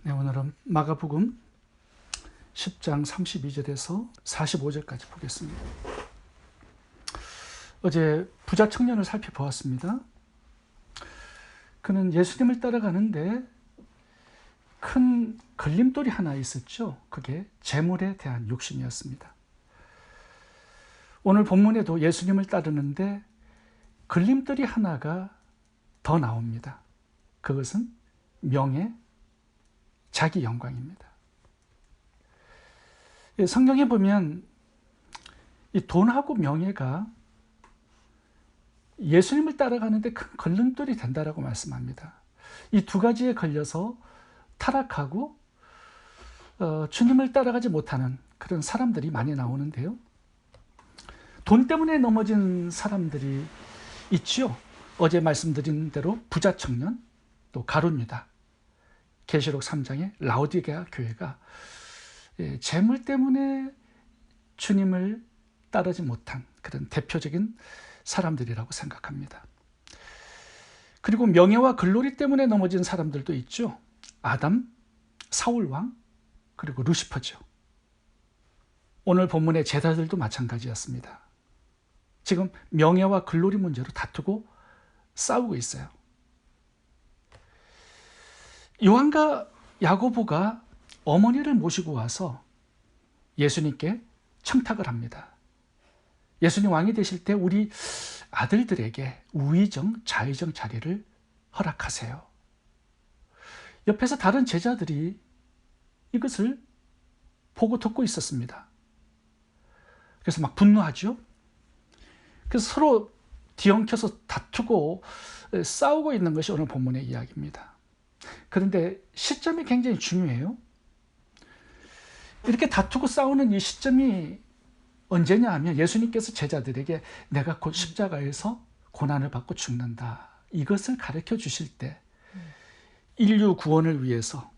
네, 오늘은 마가복음 10장 32절에서 45절까지 보겠습니다. 어제 부자 청년을 살펴보았습니다. 그는 예수님을 따라가는데 큰 걸림돌이 하나 있었죠. 그게 재물에 대한 욕심이었습니다. 오늘 본문에도 예수님을 따르는데 걸림돌이 하나가 더 나옵니다. 그것은 명예, 자기 영광입니다. 성경에 보면 이 돈하고 명예가 예수님을 따라가는데 큰 걸림돌이 된다라고 말씀합니다. 이 두 가지에 걸려서 타락하고 주님을 따라가지 못하는 그런 사람들이 많이 나오는데요. 돈 때문에 넘어진 사람들이 있지요. 어제 말씀드린 대로 부자 청년, 또 가룟 유다, 계시록 3장의 라오디게아 교회가 재물 때문에 주님을 따르지 못한 그런 대표적인 사람들이라고 생각합니다. 그리고 명예와 글로리 때문에 넘어진 사람들도 있죠. 아담, 사울왕, 그리고 루시퍼죠. 오늘 본문의 제자들도 마찬가지였습니다. 지금 명예와 글로리 문제로 다투고 싸우고 있어요. 요한과 야고보가 어머니를 모시고 와서 예수님께 청탁을 합니다. 예수님 왕이 되실 때 우리 아들들에게 우의정, 좌의정 자리를 허락하세요. 옆에서 다른 제자들이 이것을 보고 듣고 있었습니다. 그래서 막 분노하죠. 그래서 서로 뒤엉켜서 다투고 싸우고 있는 것이 오늘 본문의 이야기입니다. 그런데 시점이 굉장히 중요해요. 이렇게 다투고 싸우는 이 시점이 언제냐 하면 예수님께서 제자들에게 내가 곧 십자가에서 고난을 받고 죽는다, 이것을 가르쳐 주실 때 인류 구원을 위해서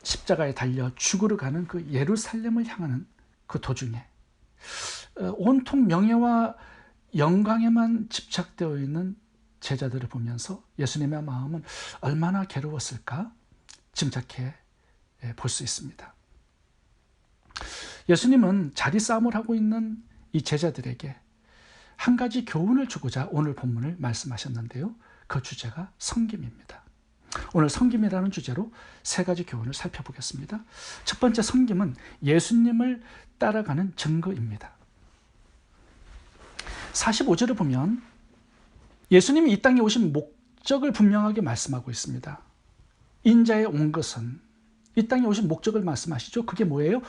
십자가에 달려 죽으러 가는 그 예루살렘을 향하는 그 도중에 온통 명예와 영광에만 집착되어 있는 제자들을 보면서 예수님의 마음은 얼마나 괴로웠을까 짐작해 볼 수 있습니다. 예수님은 자리 싸움을 하고 있는 이 제자들에게 한 가지 교훈을 주고자 오늘 본문을 말씀하셨는데요. 그 주제가 섬김입니다. 오늘 섬김이라는 주제로 세 가지 교훈을 살펴보겠습니다. 첫 번째 섬김은 예수님을 따라가는 증거입니다. 45절을 보면 예수님이 이 땅에 오신 목적을 분명하게 말씀하고 있습니다. 인자에 온 것은, 이 땅에 오신 목적을 말씀하시죠. 그게 뭐예요?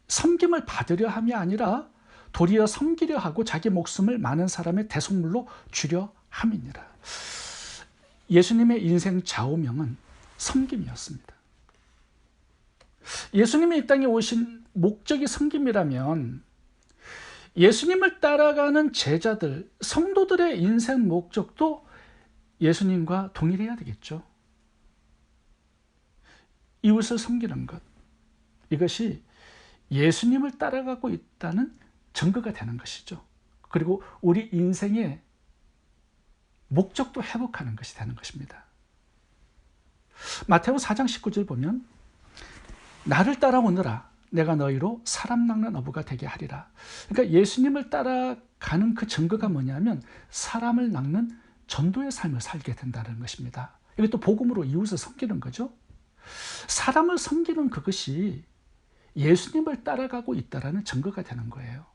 섬김을 받으려 함이 아니라 도리어 섬기려 하고 자기 목숨을 많은 사람의 대속물로 주려 함이니라. 예수님의 인생 좌우명은 섬김이었습니다. 예수님이 이 땅에 오신 목적이 섬김이라면 예수님을 따라가는 제자들, 성도들의 인생 목적도 예수님과 동일해야 되겠죠. 이웃을 섬기는 것, 이것이 예수님을 따라가고 있다는 증거가 되는 것이죠. 그리고 우리 인생의 목적도 회복하는 것이 되는 것입니다. 마태복음 4장 19절 보면 나를 따라오너라, 내가 너희로 사람 낚는 어부가 되게 하리라. 그러니까 예수님을 따라가는 그 증거가 뭐냐면 사람을 낚는 전도의 삶을 살게 된다는 것입니다. 이것도 복음으로 이웃을 섬기는 거죠. 사람을 섬기는 그것이 예수님을 따라가고 있다는 증거가 되는 거예요.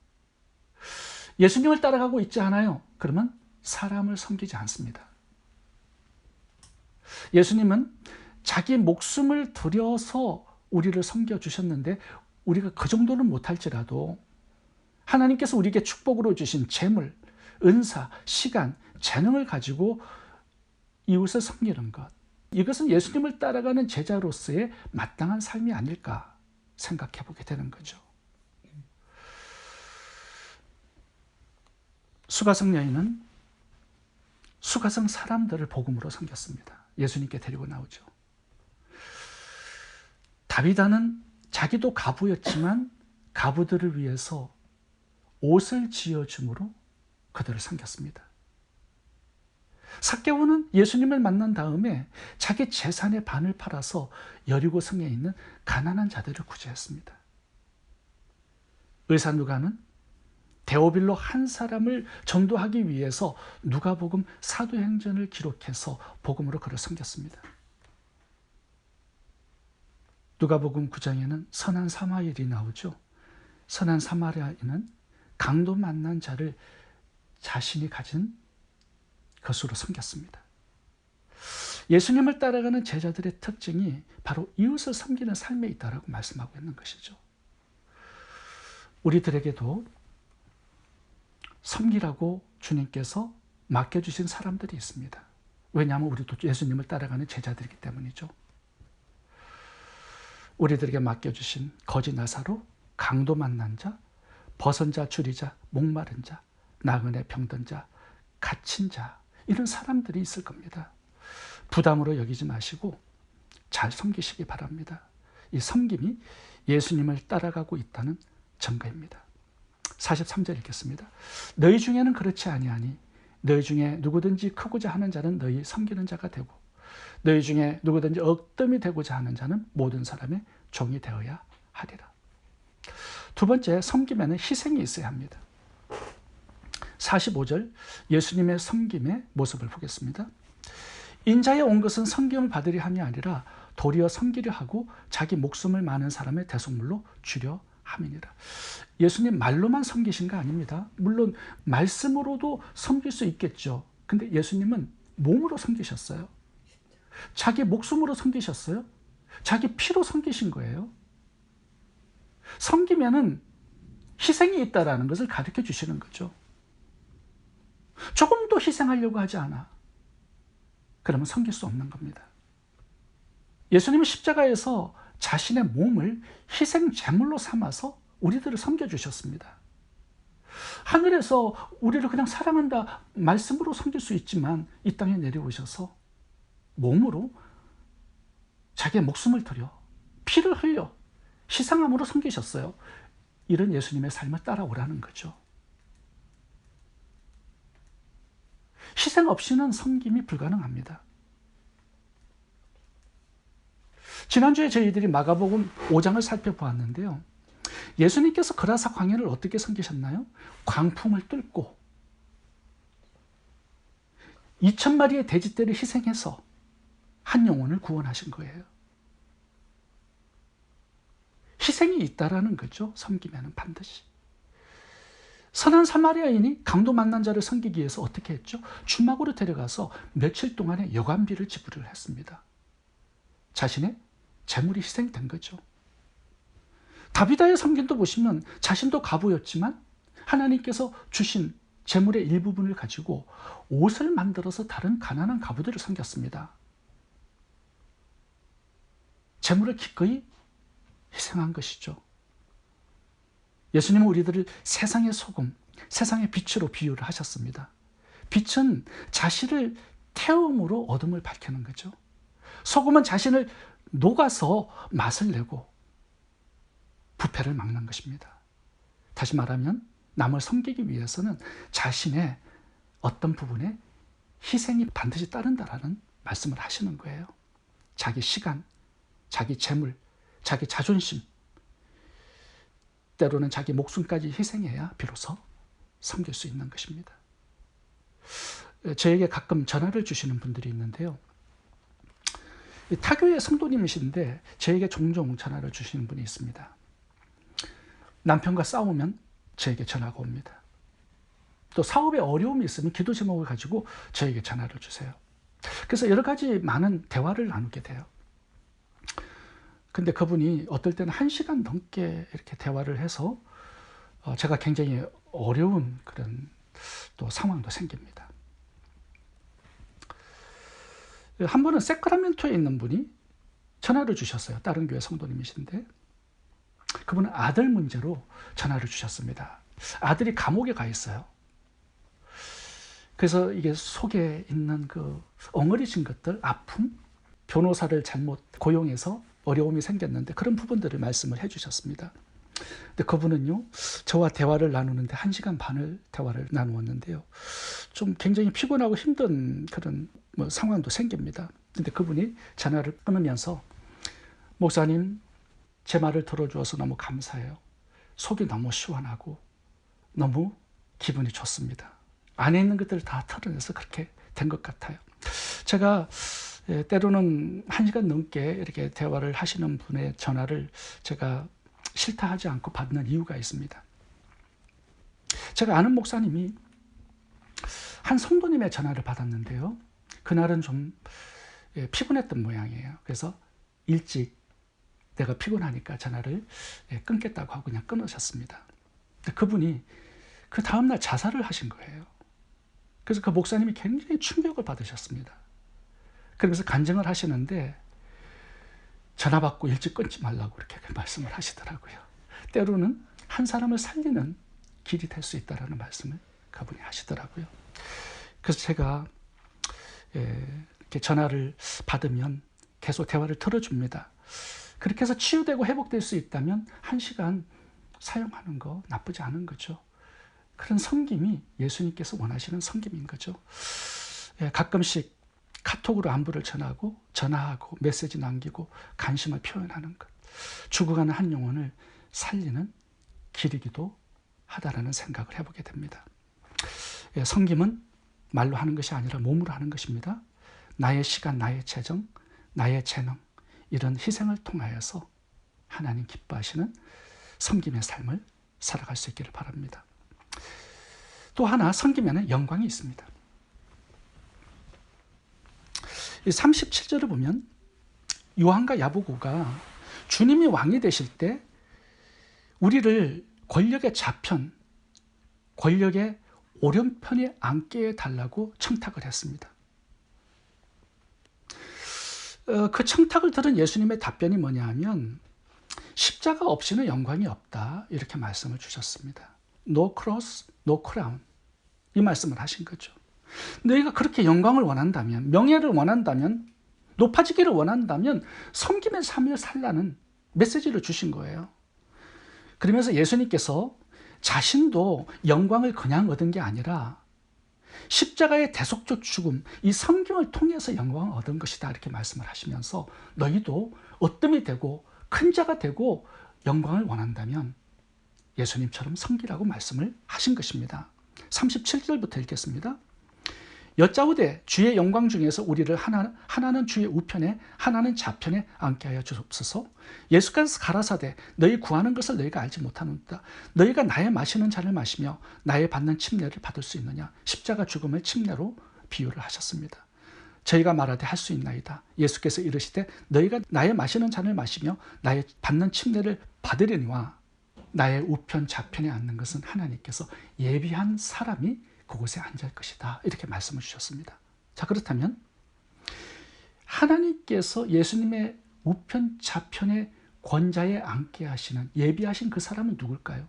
예수님을 따라가고 있지 않아요? 그러면 사람을 섬기지 않습니다. 예수님은 자기 목숨을 들여서 우리를 섬겨주셨는데 우리가 그 정도는 못할지라도 하나님께서 우리에게 축복으로 주신 재물, 은사, 시간, 재능을 가지고 이웃을 섬기는 것, 이것은 예수님을 따라가는 제자로서의 마땅한 삶이 아닐까 생각해 보게 되는 거죠. 수가성 여인은 수가성 사람들을 복음으로 섬겼습니다. 예수님께 데리고 나오죠. 다윗은 자기도 가부였지만 가부들을 위해서 옷을 지어줌으로 그들을 섬겼습니다. 삭개오는 예수님을 만난 다음에 자기 재산의 반을 팔아서 여리고 성에 있는 가난한 자들을 구제했습니다. 의사 누가는 데오빌로 한 사람을 전도하기 위해서 누가복음 사도행전을 기록해서 복음으로 그를 섬겼습니다. 누가복음 9장에는 선한 사마리아인이 나오죠. 선한 사마리아인은 강도 만난 자를 자신이 가진 것으로 섬겼습니다. 예수님을 따라가는 제자들의 특징이 바로 이웃을 섬기는 삶에 있다라고 말씀하고 있는 것이죠. 우리들에게도 섬기라고 주님께서 맡겨주신 사람들이 있습니다. 왜냐하면 우리도 예수님을 따라가는 제자들이기 때문이죠. 우리들에게 맡겨주신 거지 나사로, 강도 만난 자, 벗은 자, 줄이 자, 목마른 자, 나그네 병든 자, 갇힌 자, 이런 사람들이 있을 겁니다. 부담으로 여기지 마시고 잘 섬기시기 바랍니다. 이 섬김이 예수님을 따라가고 있다는 증거입니다. 43절 읽겠습니다. 너희 중에는 그렇지 아니하니 너희 중에 누구든지 크고자 하는 자는 너희 섬기는 자가 되고 너희 중에 누구든지 억뜸이 되고자 하는 자는 모든 사람의 종이 되어야 하리라. 두 번째, 섬김에는 희생이 있어야 합니다. 45절 예수님의 섬김의 모습을 보겠습니다. 인자에 온 것은 섬김을 받으려 함이 아니라 도리어 섬기려 하고 자기 목숨을 많은 사람의 대속물로 주려 함이니라. 예수님 말로만 섬기신 거 아닙니다. 물론 말씀으로도 섬길 수 있겠죠. 근데 예수님은 몸으로 섬기셨어요. 자기 목숨으로 섬기셨어요. 자기 피로 섬기신 거예요. 섬기면은 희생이 있다라는 것을 가르쳐 주시는 거죠. 조금도 희생하려고 하지 않아. 그러면 섬길 수 없는 겁니다. 예수님은 십자가에서 자신의 몸을 희생 제물로 삼아서 우리들을 섬겨주셨습니다. 하늘에서 우리를 그냥 사랑한다 말씀으로 섬길 수 있지만 이 땅에 내려오셔서 몸으로 자기의 목숨을 들여 피를 흘려 희생함으로 섬기셨어요. 이런 예수님의 삶을 따라오라는 거죠. 희생 없이는 섬김이 불가능합니다. 지난주에 저희들이 마가복음 5장을 살펴보았는데요. 예수님께서 그라사 광야를 어떻게 섬기셨나요? 광풍을 뚫고 2,000마리의 돼지떼를 희생해서 한 영혼을 구원하신 거예요. 희생이 있다라는 거죠. 섬기면은 반드시. 선한 사마리아인이 강도 만난 자를 섬기기 위해서 어떻게 했죠? 주막으로 데려가서 며칠 동안의 여관비를 지불을 했습니다. 자신의 재물이 희생된 거죠. 다비다의 섬김도 보시면 자신도 과부였지만 하나님께서 주신 재물의 일부분을 가지고 옷을 만들어서 다른 가난한 과부들을 섬겼습니다. 재물을 기꺼이 희생한 것이죠. 예수님은 우리들을 세상의 소금, 세상의 빛으로 비유를 하셨습니다. 빛은 자신을 태움으로 어둠을 밝히는 거죠. 소금은 자신을 녹아서 맛을 내고 부패를 막는 것입니다. 다시 말하면 남을 섬기기 위해서는 자신의 어떤 부분에 희생이 반드시 따른다라는 말씀을 하시는 거예요. 자기 시간, 자기 재물, 자기 자존심, 때로는 자기 목숨까지 희생해야 비로소 섬길 수 있는 것입니다. 저에게 가끔 전화를 주시는 분들이 있는데요. 타교의 성도님이신데 저에게 종종 전화를 주시는 분이 있습니다. 남편과 싸우면 저에게 전화가 옵니다. 또 사업에 어려움이 있으면 기도 제목을 가지고 저에게 전화를 주세요. 그래서 여러 가지 많은 대화를 나누게 돼요. 근데 그분이 어떨 때는 1시간 넘게 이렇게 대화를 해서 제가 굉장히 어려운 그런 또 상황도 생깁니다. 한 번은 세크라멘토에 있는 분이 전화를 주셨어요. 다른 교회 성도님이신데 그분은 아들 문제로 전화를 주셨습니다. 아들이 감옥에 가 있어요. 그래서 이게 속에 있는 그 엉어리진 것들, 아픔, 변호사를 잘못 고용해서 어려움이 생겼는데 그런 부분들을 말씀을 해주셨습니다. 근데 그분은요, 저와 대화를 나누는데 1시간 반을 대화를 나누었는데요. 좀 굉장히 피곤하고 힘든 그런 상황도 생깁니다. 근데 그분이 전화를 끊으면서 목사님, 제 말을 들어주어서 너무 감사해요. 속이 너무 시원하고 너무 기분이 좋습니다. 안에 있는 것들을 다 털어내서 그렇게 된 것 같아요. 제가 때로는 1시간 넘게 이렇게 대화를 하시는 분의 전화를 제가 싫다 하지 않고 받는 이유가 있습니다. 제가 아는 목사님이 한 성도님의 전화를 받았는데요. 그날은 좀 피곤했던 모양이에요. 그래서 일찍 내가 피곤하니까 전화를 끊겠다고 하고 그냥 끊으셨습니다. 근데 그분이 그 다음날 자살을 하신 거예요. 그래서 그 목사님이 굉장히 충격을 받으셨습니다. 그러면서 간증을 하시는데 전화 받고 일찍 끊지 말라고 이렇게 말씀을 하시더라고요. 때로는 한 사람을 살리는 길이 될 수 있다라는 말씀을 그분이 하시더라고요. 그래서 제가 이렇게 전화를 받으면 계속 대화를 들어줍니다. 그렇게 해서 치유되고 회복될 수 있다면 1시간 사용하는 거 나쁘지 않은 거죠. 그런 섬김이 예수님께서 원하시는 섬김인 거죠. 가끔씩 카톡으로 안부를 전화하고 메시지 남기고 관심을 표현하는 것. 죽어가는 한 영혼을 살리는 길이기도 하다라는 생각을 해보게 됩니다. 섬김은 말로 하는 것이 아니라 몸으로 하는 것입니다. 나의 시간, 나의 재정, 나의 재능, 이런 희생을 통하여서 하나님 기뻐하시는 섬김의 삶을 살아갈 수 있기를 바랍니다. 또 하나, 섬기면은 영광이 있습니다. 37절을 보면 요한과 야보고가 주님이 왕이 되실 때 우리를 권력의 좌편, 권력의 오른편에 앉게 해달라고 청탁을 했습니다. 그 청탁을 들은 예수님의 답변이 뭐냐 하면 십자가 없이는 영광이 없다, 이렇게 말씀을 주셨습니다. No cross, no crown, 이 말씀을 하신 거죠. 너희가 그렇게 영광을 원한다면, 명예를 원한다면, 높아지기를 원한다면 섬김의 삶을 살라는 메시지를 주신 거예요. 그러면서 예수님께서 자신도 영광을 그냥 얻은 게 아니라 십자가의 대속적 죽음, 이 섬김을 통해서 영광을 얻은 것이다, 이렇게 말씀을 하시면서 너희도 어뜸이 되고 큰 자가 되고 영광을 원한다면 예수님처럼 섬기라고 말씀을 하신 것입니다. 37절부터 읽겠습니다. 여짜오되 주의 영광 중에서 우리를 하나는 주의 우편에 하나는 좌편에 앉게 하여 주옵소서. 예수께서 가라사대 너희 구하는 것을 너희가 알지 못하는도다. 너희가 나의 마시는 잔을 마시며 나의 받는 침례를 받을 수 있느냐. 십자가 죽음을 침례로 비유를 하셨습니다. 저희가 말하되 할 수 있나이다. 예수께서 이르시되 너희가 나의 마시는 잔을 마시며 나의 받는 침례를 받으려니와 나의 우편 좌편에 앉는 것은 하나님께서 예비한 사람이 그곳에 앉을 것이다, 이렇게 말씀을 주셨습니다. 자, 그렇다면 하나님께서 예수님의 우편 좌편에 권자에 앉게 하시는, 예비하신 그 사람은 누굴까요?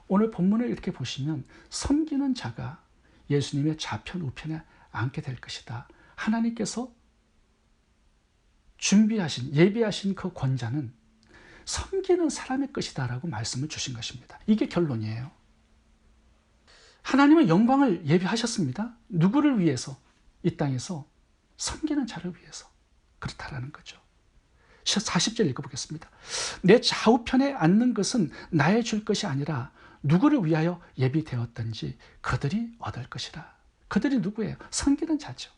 오늘 본문을 이렇게 보시면 섬기는 자가 예수님의 좌편 우편에 앉게 될 것이다. 하나님께서 준비하신, 예비하신 그 권자는 섬기는 사람의 것이다 라고 말씀을 주신 것입니다. 이게 결론이에요. 하나님은 영광을 예비하셨습니다. 누구를 위해서? 이 땅에서 섬기는 자를 위해서. 그렇다라는 거죠. 40절 읽어보겠습니다. 내 좌우편에 앉는 것은 나의 줄 것이 아니라 누구를 위하여 예비되었던지 그들이 얻을 것이라. 그들이 누구예요? 섬기는 자죠.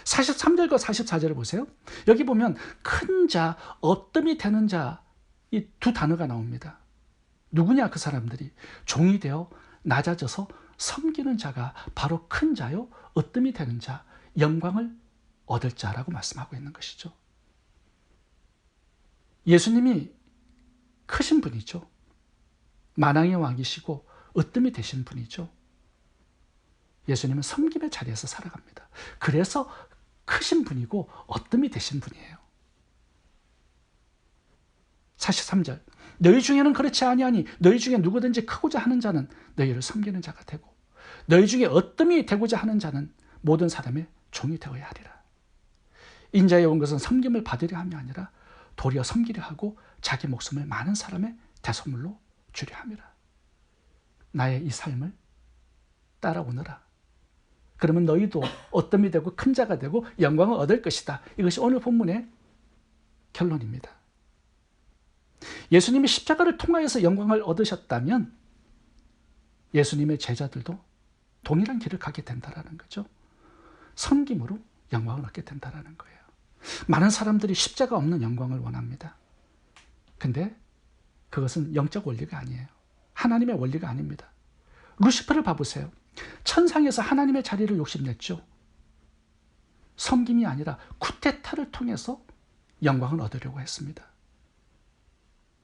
43절과 44절을 보세요. 여기 보면 큰 자, 어뜸이 되는 자, 이 두 단어가 나옵니다. 누구냐? 그 사람들이 종이 되어 낮아져서 섬기는 자가 바로 큰 자요, 어뜸이 되는 자, 영광을 얻을 자라고 말씀하고 있는 것이죠. 예수님이 크신 분이죠. 만왕의 왕이시고 어뜸이 되신 분이죠. 예수님은 섬김의 자리에서 살아갑니다. 그래서 크신 분이고 어뜸이 되신 분이에요. 43절 너희 중에는 그렇지 아니하니 너희 중에 누구든지 크고자 하는 자는 너희를 섬기는 자가 되고 너희 중에 어뜸이 되고자 하는 자는 모든 사람의 종이 되어야 하리라. 인자에 온 것은 섬김을 받으려 함이 아니라 도리어 섬기려 하고 자기 목숨을 많은 사람의 대속물로 주려 함이라. 나의 이 삶을 따라오너라. 그러면 너희도 어떤 이 되고 큰 자가 되고 영광을 얻을 것이다. 이것이 오늘 본문의 결론입니다. 예수님이 십자가를 통하여서 영광을 얻으셨다면 예수님의 제자들도 동일한 길을 가게 된다는 거죠. 섬김으로 영광을 얻게 된다는 거예요. 많은 사람들이 십자가 없는 영광을 원합니다. 근데 그것은 영적 원리가 아니에요. 하나님의 원리가 아닙니다. 루시퍼를 봐보세요. 천상에서 하나님의 자리를 욕심냈죠. 섬김이 아니라 쿠데타를 통해서 영광을 얻으려고 했습니다.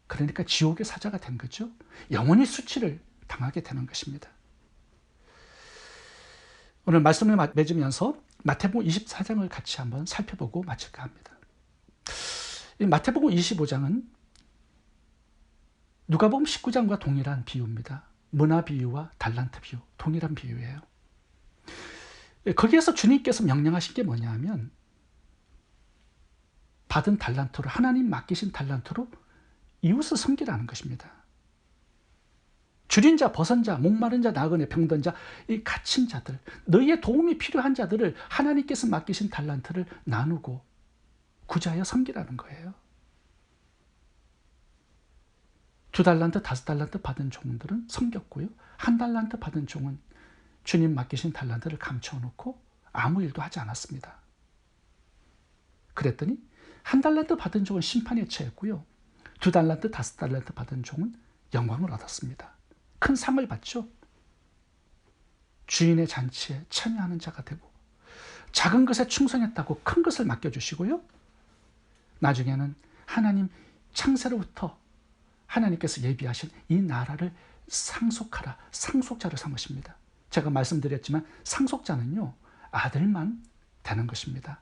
그러니까 지옥의 사자가 된 거죠. 영원히 수치를 당하게 되는 것입니다. 오늘 말씀을 맺으면서 마태복음 24장을 같이 한번 살펴보고 마칠까 합니다. 이 마태복음 25장은 누가복음 19장과 동일한 비유입니다. 문화 비유와 달란트 비유, 동일한 비유예요. 거기에서 주님께서 명령하신 게 뭐냐 하면 받은 달란트로, 하나님 맡기신 달란트로 이웃을 섬기라는 것입니다. 줄인 자, 벗은 자, 목마른 자, 나그네, 병든 자, 이 갇힌 자들, 너희의 도움이 필요한 자들을 하나님께서 맡기신 달란트를 나누고 구제하여 섬기라는 거예요. 2달란트, 5달란트 받은 종들은 섬겼고요. 1달란트 받은 종은 주님 맡기신 달란트를 감춰놓고 아무 일도 하지 않았습니다. 그랬더니 1달란트 받은 종은 심판에 처했고요. 2달란트, 5달란트 받은 종은 영광을 얻었습니다. 큰 상을 받죠. 주인의 잔치에 참여하는 자가 되고 작은 것에 충성했다고 큰 것을 맡겨주시고요. 나중에는 하나님 창세로부터 하나님께서 예비하신 이 나라를 상속하라, 상속자를 삼으십니다. 제가 말씀드렸지만 상속자는요, 아들만 되는 것입니다.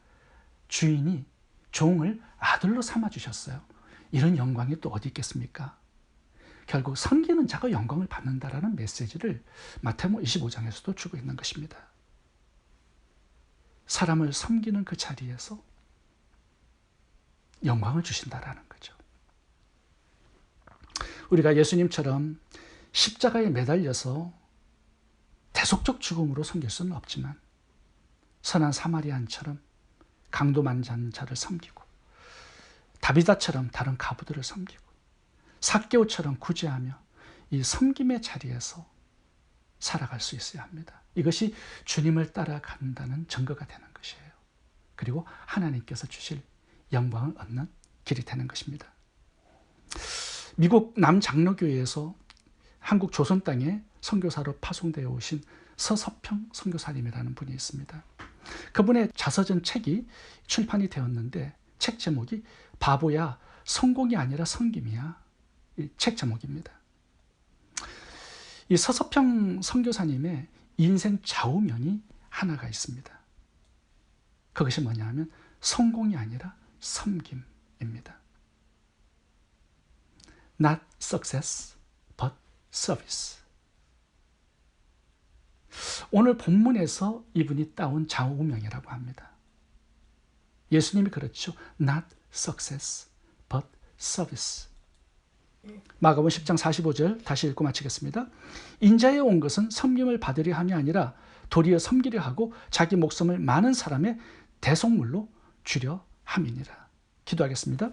주인이 종을 아들로 삼아주셨어요. 이런 영광이 또 어디 있겠습니까? 결국 섬기는 자가 영광을 받는다라는 메시지를 마태복음 25장에서도 주고 있는 것입니다. 사람을 섬기는 그 자리에서 영광을 주신다라는 거죠. 우리가 예수님처럼 십자가에 매달려서 대속적 죽음으로 섬길 수는 없지만 선한 사마리아인처럼 강도만잔 자를 섬기고 다비다처럼 다른 과부들을 섬기고 삭개오처럼 구제하며 이 섬김의 자리에서 살아갈 수 있어야 합니다. 이것이 주님을 따라간다는 증거가 되는 것이에요. 그리고 하나님께서 주실 영광을 얻는 길이 되는 것입니다. 미국 남장로교회에서 한국 조선 땅에 선교사로 파송되어 오신 서서평 선교사님이라는 분이 있습니다. 그분의 자서전 책이 출판이 되었는데 책 제목이 바보야, 성공이 아니라 섬김이야. 이 책 제목입니다. 이 서서평 선교사님의 인생 좌우명이 하나가 있습니다. 그것이 뭐냐 하면 성공이 아니라 섬김입니다. Not success, but service. 오늘 본문에서 이분이 따온 좌우명이라고 합니다. 예수님이 그렇죠. Not success, but service. 마가복음 10장 45절 다시 읽고 마치겠습니다. 인자에 온 것은 섬김을 받으려 함이 아니라 도리어 섬기려 하고 자기 목숨을 많은 사람의 대속물로 주려 함이니라. 기도하겠습니다.